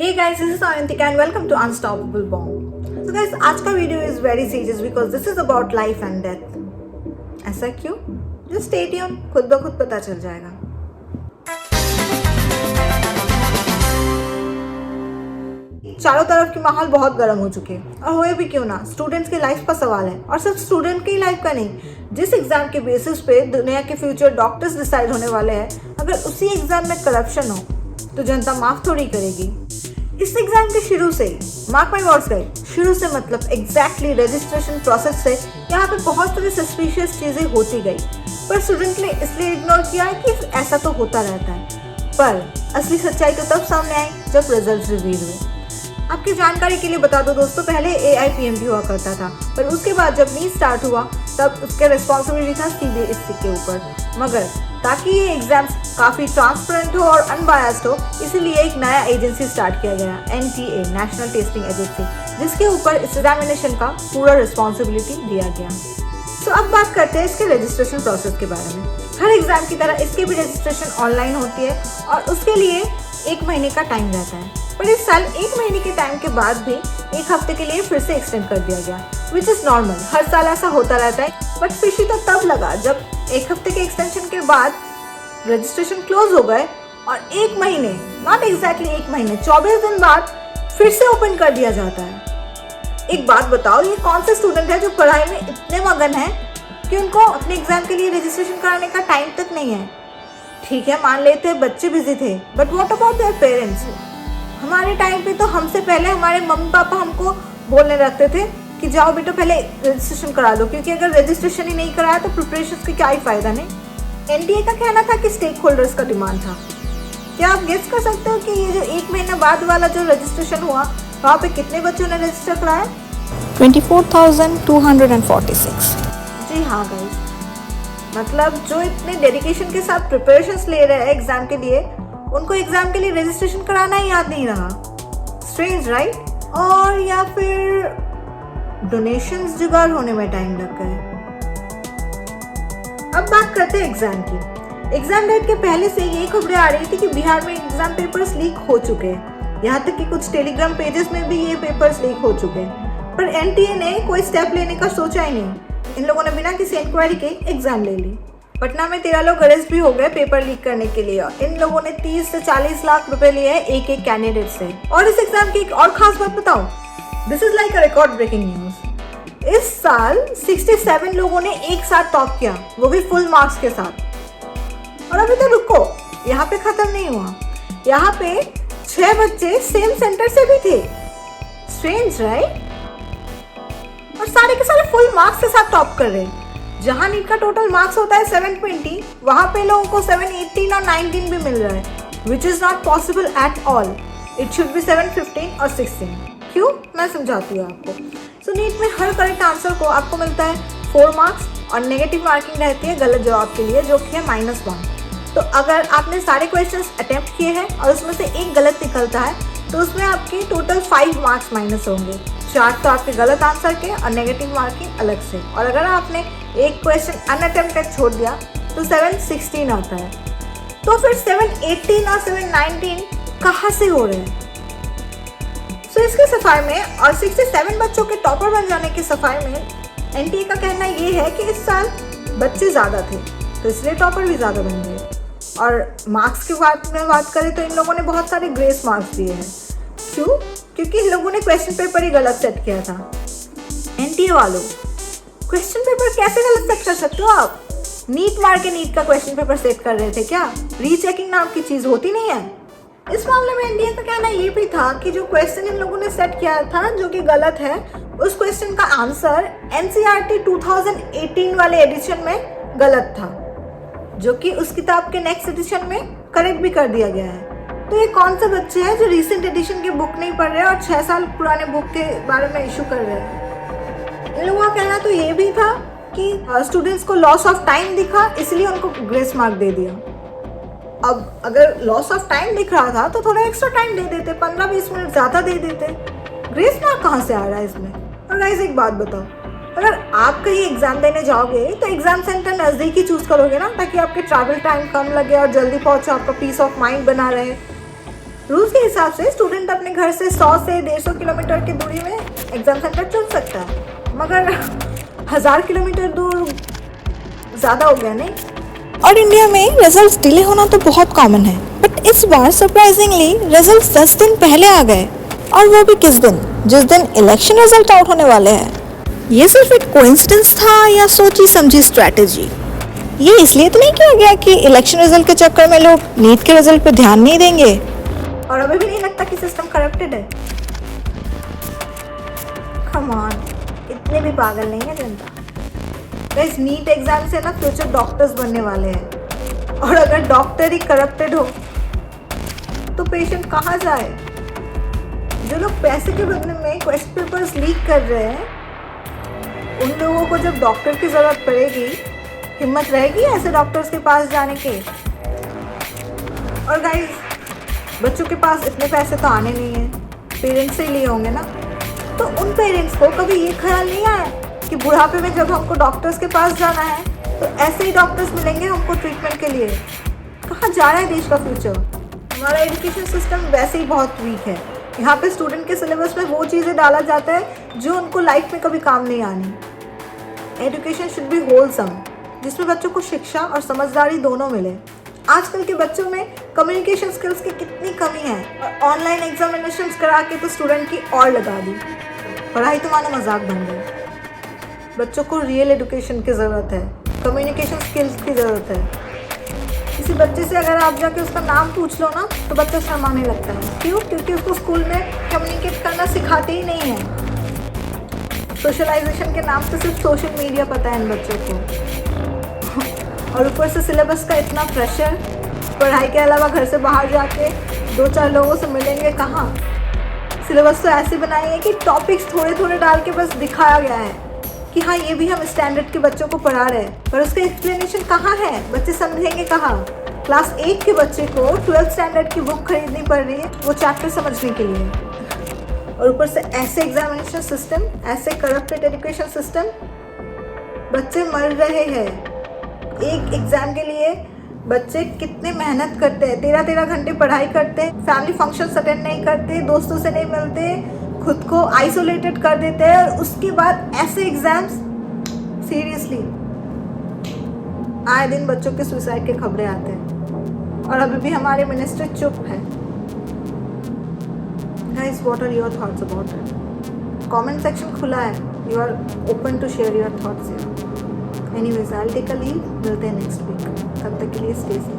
Hey guys, this is Ayantika and welcome to Unstoppable Bomb. So guys, आज का video is very serious because this is about life and death. ऐसा क्यों? Just stay tuned, खुद ब खुद पता चल जाएगा. चारों तरफ की माहौल बहुत गर्म हो चुके हैं और होए भी क्यों ना, स्टूडेंट्स की लाइफ का सवाल है और सिर्फ स्टूडेंट की लाइफ का नहीं. जिस एग्जाम के बेसिस पे दुनिया के फ्यूचर डॉक्टर्स डिसाइड होने वाले हैं, अगर उसी एग्जाम में करप्शन हो तो जनता माफ थोड़ी करेगी. इस एग्जाम के शुरू से ही, मार्क माई वर्ड्स गाइस, शुरू से मतलब एग्जैक्टली रजिस्ट्रेशन प्रोसेस से यहाँ पे बहुत सारी सस्पिशियस चीजें होती गई, पर स्टूडेंट ने इसलिए इग्नोर किया है कि ऐसा तो होता रहता है. पर असली सच्चाई तो तब सामने आई जब रिजल्ट रिवील हुए. आपकी जानकारी के लिए बता दो दोस्तों, पहले AIPMB हुआ करता था, पर उसके बाद जब नीट स्टार्ट हुआ तब उसका रिस्पॉन्सिबिलिटी था CBSE के ऊपर. मगर ताकि ये एग्जाम्स काफ़ी ट्रांसपेरेंट हो और अनबायस्ड हो, इसीलिए एक नया एजेंसी स्टार्ट किया गया, NTA नेशनल टेस्टिंग एजेंसी, जिसके ऊपर इस एग्जामिनेशन का पूरा रिस्पॉन्सिबिलिटी दिया गया. तो अब बात करते हैं इसके रजिस्ट्रेशन प्रोसेस के बारे में. हर एग्जाम की तरह इसकी भी रजिस्ट्रेशन ऑनलाइन होती है और उसके लिए 1 महीने का टाइम रहता है. पर इस साल 1 महीने के टाइम के बाद भी 1 हफ्ते के लिए फिर से एक्सटेंड कर दिया गया, विच इज़ नॉर्मल. हर साल ऐसा होता रहता है. बट फिशी तो तब लगा जब 1 हफ्ते के एक्सटेंशन के बाद रजिस्ट्रेशन क्लोज हो गए और 1 महीने, नॉट एग्जैक्टली 1 महीने, 24 दिन बाद फिर से ओपन कर दिया जाता है. एक बात बताओ, ये कौन से स्टूडेंट है जो पढ़ाई में इतने मगन हैं कि उनको अपने एग्जाम के लिए रजिस्ट्रेशन कराने का टाइम तक नहीं है. ठीक है, मान लेते हैं बच्चे बिजी थे, but what about their parents. हमारे टाइम पे तो हमसे पहले हमारे मम्मी पापा हमको बोलने रखते थे कि जाओ बेटा पहले रजिस्ट्रेशन करा लो, क्योंकि अगर रजिस्ट्रेशन ही नहीं कराया तो प्रिपरेशन का क्या ही फायदा. नहीं, NTA का कहना था कि स्टेक होल्डर्स का डिमांड था. क्या आप गेस कर सकते हो कि ये जो 1 महीना बाद वाला जो रजिस्ट्रेशन हुआ, वहाँ पे कितने बच्चों ने रजिस्टर कराया? 24,246. जी हाँ गाइस, मतलब जो इतने डेडिकेशन के साथ प्रिपरेशंस ले रहे हैं एग्जाम के लिए, उनको एग्जाम के लिए रजिस्ट्रेशन कराना ही याद नहीं रहा. Strange right? और या फिर डोनेशंस जुगाड़ होने में टाइम लग गए. अब बात करते हैं एग्जाम की. एग्जाम डेट के पहले से ये खबरें आ रही थी कि बिहार में एग्जाम पेपर्स लीक हो चुके हैं. यहाँ तक कि कुछ टेलीग्राम पेजेस में भी ये पेपर्स लीक हो चुके हैं. पर NTA ने कोई स्टेप लेने का सोचा ही नहीं. इन लोगों ने बिना किसी इंक्वायरी के एग्जाम ले ली. पटना में 13 लोग अरेस्ट भी हो गए पेपर लीक करने के लिए. इन लोगों ने 30 से 40 लाख रुपए लिए हैं एक एक कैंडिडेट से. और इस एग्जाम की एक और खास बात बताऊं, this is like a record breaking news. इस साल 67 लोगों ने एक साथ टॉप किया, वो भी फुल मार्क्स के साथ. और अभी तो रुको, यहाँ पे खत्म नहीं हुआ. यहाँ पे 6 बच्चे सेम सेंटर से भी थे. Strange right? और सारे के सारे फुल मार्क्स के साथ टॉप कर रहे हैं. जहाँ नीट का टोटल मार्क्स होता है 720, वहाँ पे लोगों को 718 और 19 भी मिल रहा है, which is not possible at all. It should be 715 और 16. क्यों? मैं समझाती हूँ आपको. सो नीट में हर करेक्ट आंसर को आपको मिलता है 4 मार्क्स और नेगेटिव मार्किंग रहती है गलत जवाब के लिए, जो कि है -1. तो अगर आपने सारे क्वेश्चंस अटेम्प्ट किए हैं और उसमें से एक गलत निकलता है तो उसमें आपके टोटल 5 मार्क्स माइनस होंगे. 4 तो आपके गलत आंसर के और नेगेटिव मार्किंग अलग से. और अगर आपने एक क्वेश्चन अनअटेम्प्टेड छोड़ दिया तो 716 आता है. तो फिर 718 और 719 कहाँ से हो रहे हैं? सो इसके सफाई में और 67 बच्चों के टॉपर बन जाने की सफाई में NTA का कहना ये है कि इस साल बच्चे ज़्यादा थे तो इसलिए टॉपर भी ज़्यादा बन गए. और मार्क्स की बात करें तो इन लोगों ने बहुत सारे ग्रेस मार्क्स दिए हैं. क्यों? क्योंकि इन लोगों ने क्वेश्चन पेपर ही गलत सेट किया था. NTA वालों, क्वेश्चन पेपर कैसे गलत सेट कर सकते हो आप? नीट मार के नीट का क्वेश्चन पेपर सेट कर रहे थे क्या? रीचेकिंग नाम की चीज़ होती नहीं है. इस मामले में NTA का कहना ये भी था कि जो क्वेश्चन इन लोगों ने सेट किया था जो कि गलत है, उस क्वेश्चन का आंसर NCERT 2018 वाले एडिशन में गलत था, जो कि उस किताब के नेक्स्ट एडिशन में करेक्ट भी कर दिया गया है. तो ये कौन से बच्चे हैं जो रिसेंट एडिशन की बुक नहीं पढ़ रहे और 6 साल पुराने बुक के बारे में इशू कर रहे हैं? इन लोगों का कहना तो ये भी था कि स्टूडेंट्स को लॉस ऑफ टाइम दिखा, इसलिए उनको ग्रेस मार्क दे दिया. अब अगर लॉस ऑफ टाइम दिख रहा था तो थोड़ा एक्स्ट्रा टाइम दे देते, 15-20 मिनट ज़्यादा दे देते. ग्रेस मार्क कहाँ से आ रहा है इसमें? और गाइस एक बात बताओ, अगर आप कहीं एग्जाम देने जाओगे तो एग्जाम सेंटर नज़दीक ही चूज करोगे ना, ताकि आपके ट्रैवल टाइम कम लगे और जल्दी पहुंचो, आपका पीस ऑफ माइंड बना रहे. रूल्स के हिसाब से स्टूडेंट अपने घर से 100 से 150 किलोमीटर की दूरी में एग्जाम सेंटर चुन सकता है, मगर 1000 किलोमीटर दूर ज़्यादा हो गया नहीं? और इंडिया में रिजल्ट्स डिले होना तो बहुत कॉमन है, बट इस बार सरप्राइजिंगली रिजल्ट्स 10 दिन पहले आ गए, और वो भी किस दिन, जिस दिन इलेक्शन रिजल्ट आउट होने वाले हैं। ये सिर्फ एक कोइंसिडेंस था या सोची समझी स्ट्रैटेजी? ये इसलिए तो नहीं किया गया कि इलेक्शन रिजल्ट के चक्कर में लोग नीट के रिजल्ट पे ध्यान नहीं देंगे? और अभी भी नहीं लगता कि सिस्टम करप्टेड है? कम ऑन, इतने भी पागल नहीं है जनता। गाइस, नीट एग्जाम से ना फ्यूचर डॉक्टर्स बनने वाले हैं, और अगर डॉक्टर ही करप्टेड हो तो पेशेंट कहाँ जाए? जो लोग पैसे के बदले में क्वेश्चन पेपर्स लीक कर रहे हैं, उन लोगों को जब डॉक्टर की ज़रूरत पड़ेगी, हिम्मत रहेगी ऐसे डॉक्टर्स के पास जाने के? और गाइस, बच्चों के पास इतने पैसे तो आने नहीं हैं, पेरेंट्स से ही लिए होंगे ना। तो उन पेरेंट्स को कभी ये ख्याल नहीं आया कि बुढ़ापे में जब हमको डॉक्टर्स के पास जाना है तो ऐसे ही डॉक्टर्स मिलेंगे हमको ट्रीटमेंट के लिए? कहाँ जा रहा है देश का फ्यूचर? हमारा एजुकेशन सिस्टम वैसे ही बहुत वीक है। यहाँ पे स्टूडेंट के सिलेबस में वो चीज़ें डाला जाता है जो उनको लाइफ में कभी काम नहीं आनी। एजुकेशन शुड बी होलसम, जिसमें बच्चों को शिक्षा और समझदारी दोनों मिले। आजकल के बच्चों में कम्युनिकेशन स्किल्स की कितनी कमी है, और ऑनलाइन एग्जामिनेशंस करा के तो स्टूडेंट की और लगा दी। पढ़ाई तो मानो मजाक बन गई। बच्चों को रियल एजुकेशन की ज़रूरत है, कम्युनिकेशन स्किल्स की ज़रूरत है। किसी बच्चे से अगर आप जाके उसका नाम पूछ लो ना तो बच्चा शर्माने लगता है। क्यों? क्योंकि उसको स्कूल में कम्युनिकेट करना सिखाते ही नहीं है। सोशलाइजेशन के नाम पे सिर्फ सोशल मीडिया पता है इन बच्चों को। और ऊपर से सिलेबस का इतना प्रेशर, पढ़ाई के अलावा घर से बाहर जाके 2-4 लोगों से मिलेंगे कहाँ? सिलेबस तो ऐसे बनाई है कि टॉपिक्स थोड़े थोड़े डाल के बस दिखाया गया है कि हाँ ये भी हम स्टैंडर्ड के बच्चों को पढ़ा रहे हैं, पर उसका एक्सप्लेनेशन कहाँ है? बच्चे समझेंगे कहाँ? क्लास 8 के बच्चे को 12th स्टैंडर्ड की बुक खरीदनी पड़ रही है वो चैप्टर समझने के लिए। और ऊपर से ऐसे एग्जामिनेशन सिस्टम, ऐसे करप्टेड एजुकेशन सिस्टम, बच्चे मर रहे हैं। एक एग्जाम के लिए बच्चे कितने मेहनत करते हैं, 13-13 घंटे पढ़ाई करते हैं, फैमिली फंक्शंस अटेंड नहीं करते, दोस्तों से नहीं मिलते, खुद को आइसोलेटेड कर देते हैं, और उसके बाद ऐसे एग्जाम्स। सीरियसली आए दिन बच्चों के सुसाइड के खबरें आते हैं, और अभी भी हमारे मिनिस्टर चुप है। Guys, what are your thoughts about it? Comment section खुला है, you are open to share your thoughts here. Anyways, I will take a leave. मिलते हैं नेक्स्ट वीक, तब तक के लिए स्टे सेफ।